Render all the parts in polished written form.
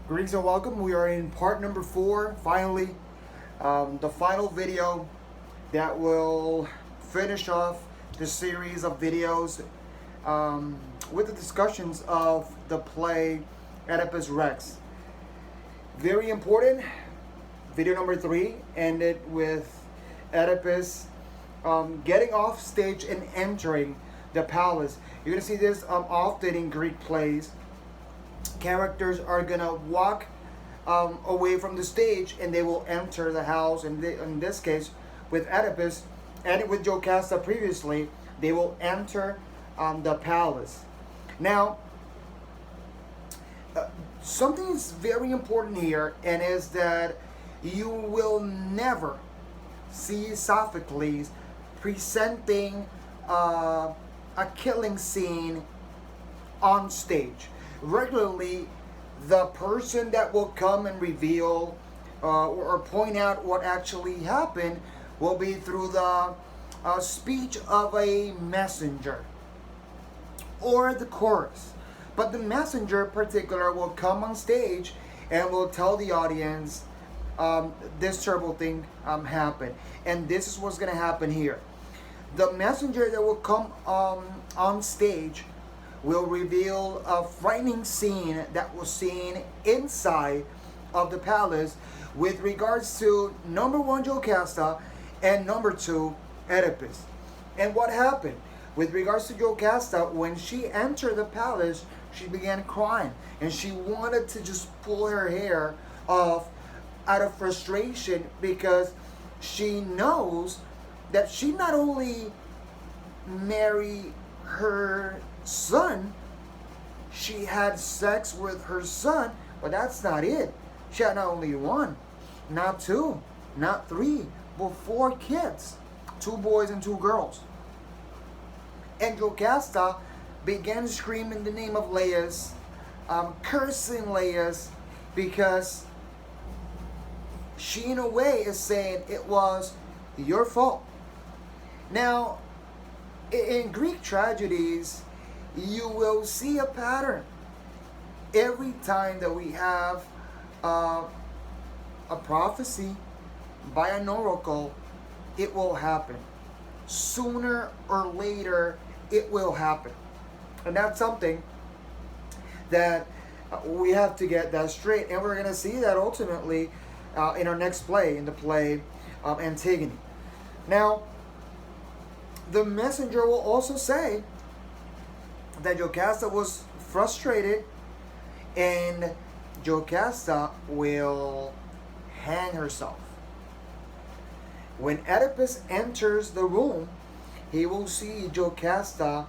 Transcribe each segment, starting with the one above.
Greetings and welcome. We are in part number 4, finally. The final video that will finish off the series of videos with the discussions of the play Oedipus Rex. Very important. Video number 3 ended with Oedipus getting off stage and entering the palace. You're going to see this often in Greek plays. Characters are gonna walk away from the stage and they will enter the house. And in this case, with Oedipus and with Jocasta previously, they will enter the palace. Now, something is very important here, and is that you will never see Sophocles presenting a killing scene on stage. Regularly, the person that will come and reveal or point out what actually happened will be through the speech of a messenger or the chorus. But the messenger in particular will come on stage and will tell the audience this terrible thing happened. And this is what's going to happen here. The messenger that will come on stage will reveal a frightening scene that was seen inside of the palace with regards to number 1, Jocasta, and number 2, Oedipus. And what happened? With regards to Jocasta, when she entered the palace, she began crying. And she wanted to just pull her hair off out of frustration, because she knows that she not only married her son, she had sex with her son, but that's not it. She had not only 1, not 2, not 3, but 4 kids, 2 boys and 2 girls. And Jocasta began screaming the name of Laius, cursing Laius, because she in a way is saying it was your fault. Now, in Greek tragedies, you will see a pattern. Every time that we have a prophecy by an oracle, it will happen. Sooner or later, it will happen. And that's something that we have to get that straight. And we're going to see that ultimately in our next play, in the play Antigone. Now, the messenger will also say that Jocasta was frustrated, and Jocasta will hang herself. When Oedipus enters the room, he will see Jocasta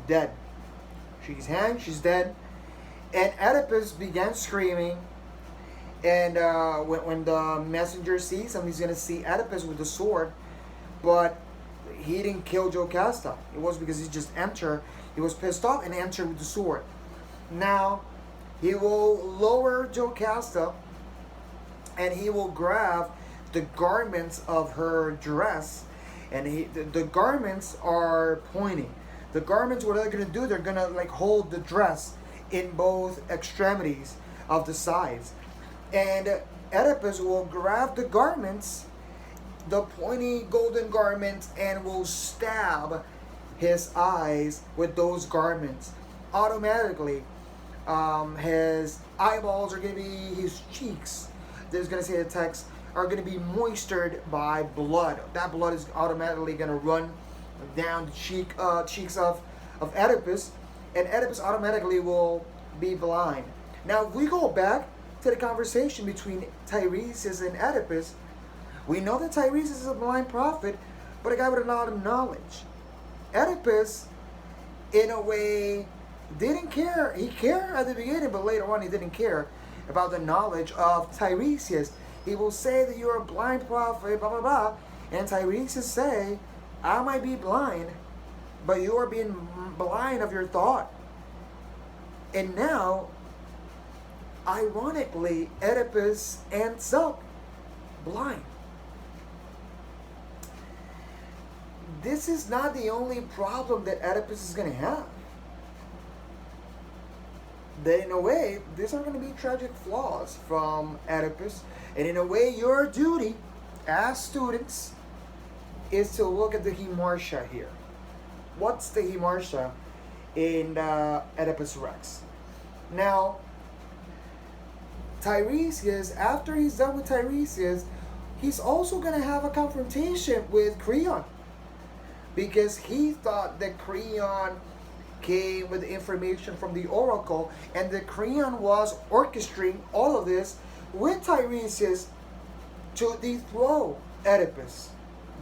dead. She's hanged, she's dead. And Oedipus began screaming. And when the messenger sees him, he's going to see Oedipus with the sword. But he didn't kill Jocasta. It was because he just entered. He was pissed off and entered with the sword. Now, he will lower Jocasta, and he will grab the garments of her dress. And the garments are pointing. The garments, what they're going to do, they're going to like hold the dress in both extremities of the sides. And Oedipus will grab the garments, the pointy golden garments, and will stab his eyes with those garments. Automatically, his eyeballs are going to be, his cheeks, there's going to say the text, are going to be moistured by blood. That blood is automatically going to run down the cheeks of Oedipus, and Oedipus automatically will be blind. Now, if we go back to the conversation between Tiresias and Oedipus, we know that Tiresias is a blind prophet, but a guy with a lot of knowledge. Oedipus, in a way, didn't care. He cared at the beginning, but later on he didn't care about the knowledge of Tiresias. He will say that you're a blind prophet, blah, blah, blah. And Tiresias say, I might be blind, but you are being blind of your thought. And now, ironically, Oedipus ends up blind. This is not the only problem that Oedipus is going to have. then in a way, these are going to be tragic flaws from Oedipus. And in a way, your duty as students is to look at the Himarsha here. What's the Himarsha in Oedipus Rex? Now, Tiresias, after he's done with Tiresias, he's also going to have a confrontation with Creon. Because he thought that Creon came with information from the oracle, and that Creon was orchestrating all of this with Tiresias to dethrone Oedipus.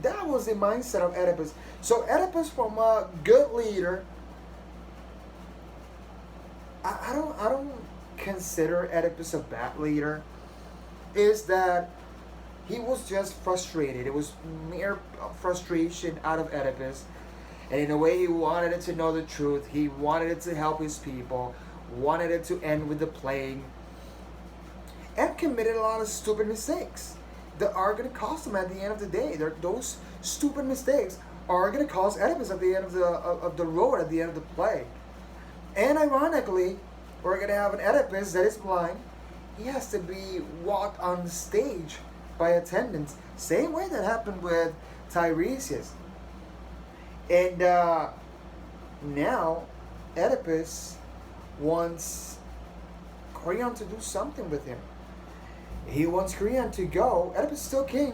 That was the mindset of Oedipus. So Oedipus, from a good leader, I don't consider Oedipus a bad leader. Is that he was just frustrated. It was mere frustration out of Oedipus. And in a way, he wanted it to know the truth. He wanted it to help his people. Wanted it to end with the plague. And committed a lot of stupid mistakes that are going to cost him at the end of the day. Those stupid mistakes are going to cost Oedipus at the end of the road, at the end of the play. And ironically, we're going to have an Oedipus that is blind. He has to be walked on the stage by attendants. Same way that happened with Tiresias. And now Oedipus wants Creon to do something with him. He wants Creon to go. Oedipus is still king.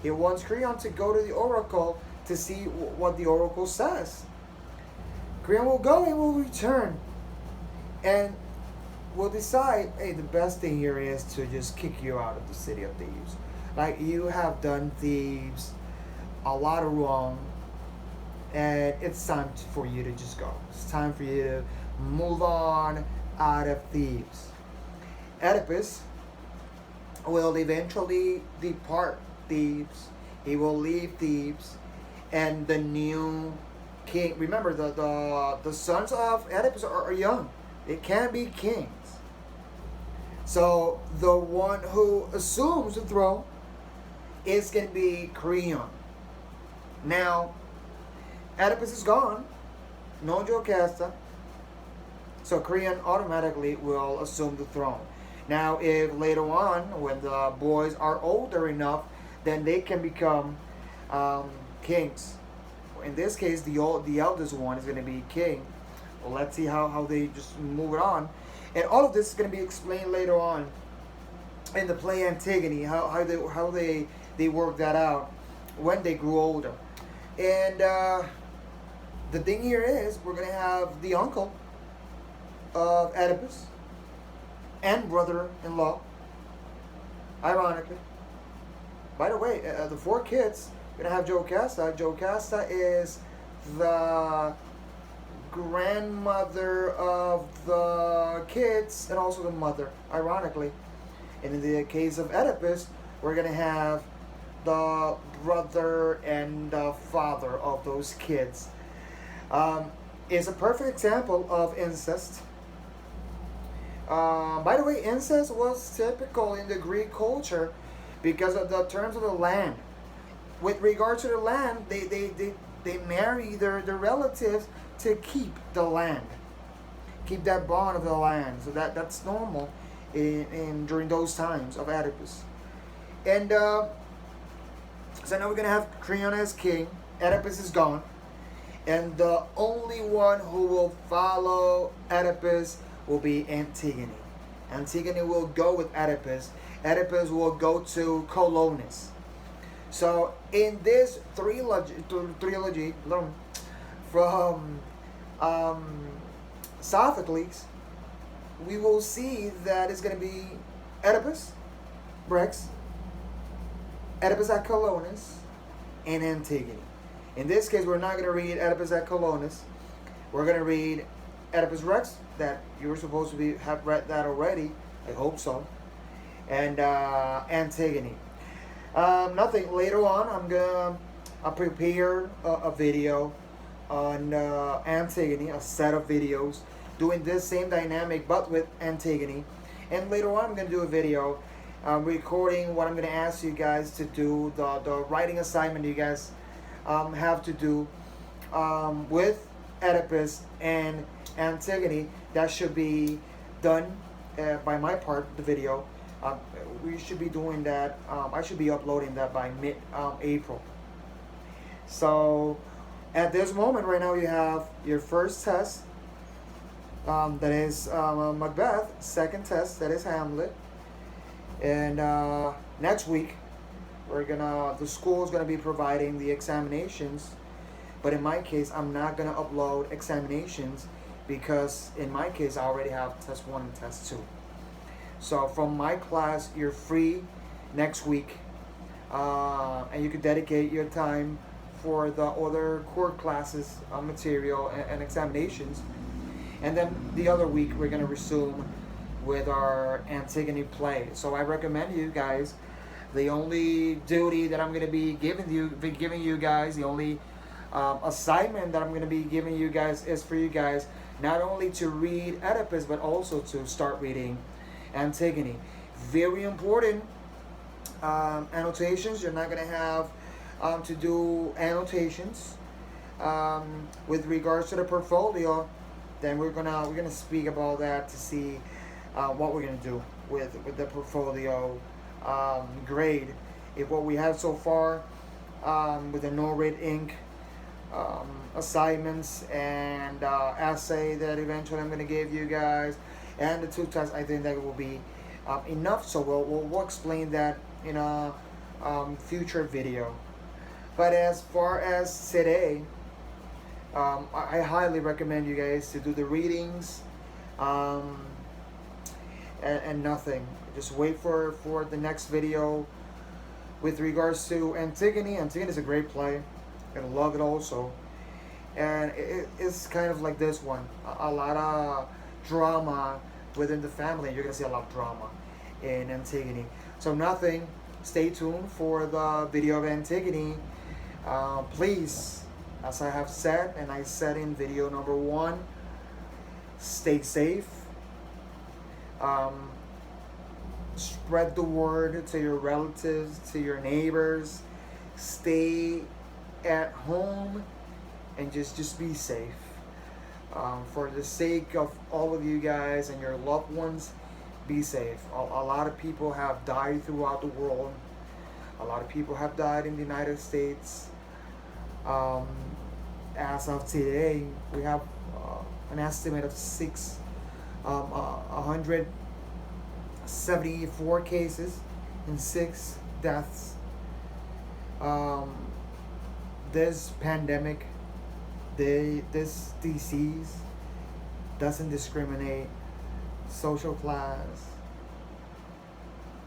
He wants Creon to go to the oracle to see what the oracle says. Creon will go and will return. And will decide, hey, the best thing here is to just kick you out of the city of Thebes. Like, you have done Thebes a lot of wrong. And it's time for you to just go. It's time for you to move on out of Thebes. Oedipus will eventually depart Thebes. He will leave Thebes, and the new king. Remember, the sons of Oedipus are young. They can't be kings. So the one who assumes the throne is going to be Creon. Now, Oedipus is gone. No Jocasta. So Creon automatically will assume the throne. Now, if later on, when the boys are older enough, then they can become kings. In this case, the eldest one is going to be king. Well, let's see how they just move it on. And all of this is going to be explained later on in the play Antigone, how they work that out when they grew older. And the thing here is, we're going to have the uncle of Oedipus and brother-in-law, ironically. By the way, the 4 kids, we're going to have Jocasta. Jocasta is the grandmother of the kids and also the mother, ironically. And in the case of Oedipus, we're going to have the brother and the father of those kids. Is a perfect example of incest. By the way, incest was typical in the Greek culture because of the terms of the land. With regard to the land, they marry their relatives to keep the land, keep that bond of the land. So that's normal in during those times of Oedipus. And so now we're gonna have Creon as king. Oedipus is gone, and the only one who will follow Oedipus will be Antigone. Antigone will go with Oedipus. Oedipus will go to Colonus. So in this trilogy from Sophocles, we will see that it's going to be Oedipus Rex, Oedipus at Colonus, and Antigone. In this case, we're not going to read Oedipus at Colonus. We're going to read Oedipus Rex, that you were supposed to have read that already. I hope so. And Antigone. Nothing. Later on, I'm going to prepare a video on Antigone, a set of videos, doing this same dynamic but with Antigone. And later on, I'm going to do a video recording what I'm going to ask you guys to do, the writing assignment you guys have to do with Oedipus and Antigone. That should be done by my part, the video. Um, we should be doing that. I should be uploading that by mid April. So at this moment right now, you have your first test, that is Macbeth. Second test, that is Hamlet. And next week, the school is gonna be providing the examinations. But in my case, I'm not gonna upload examinations because in my case, I already have test one and test two. So from my class, you're free next week, and you can dedicate your time for the other core classes, material and examinations. And then the other week, we're gonna resume with our Antigone play. So I recommend you guys. The only duty that I'm gonna be giving you guys, the only assignment that I'm gonna be giving you guys is for you guys not only to read Oedipus but also to start reading Antigone. Very important annotations. You're not gonna have to do annotations with regards to the portfolio. Then we're gonna speak about that to see what we're gonna do with the portfolio grade. If what we have so far with the no red ink assignments and essay that eventually I'm gonna give you guys, and the two tests, I think that will be enough. So we'll explain that in a future video. But as far as today, I highly recommend you guys to do the readings and nothing. Just wait for the next video with regards to Antigone. Antigone is a great play. You're gonna love it also. And it's kind of like this one. A lot of drama within the family. You're gonna see a lot of drama in Antigone. So nothing. Stay tuned for the video of Antigone. Please, as I have said, and I said in video number 1, stay safe. Spread the word to your relatives, to your neighbors. Stay at home and just be safe. For the sake of all of you guys and your loved ones, be safe. A lot of people have died throughout the world. A lot of people have died in the United States. As of today, we have an estimate of 174 cases and 6 deaths. This pandemic, this disease doesn't discriminate social class,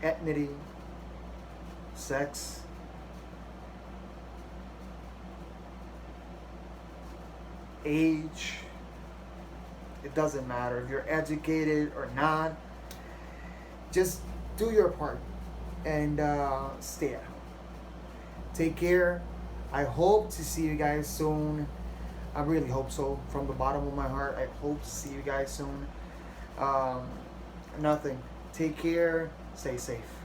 ethnicity, sex, age. It doesn't matter if you're educated or not. Just do your part and stay at home. Take care. I hope to see you guys soon. I really hope so. From the bottom of my heart, I hope to see you guys soon. Nothing. Take care. Stay safe.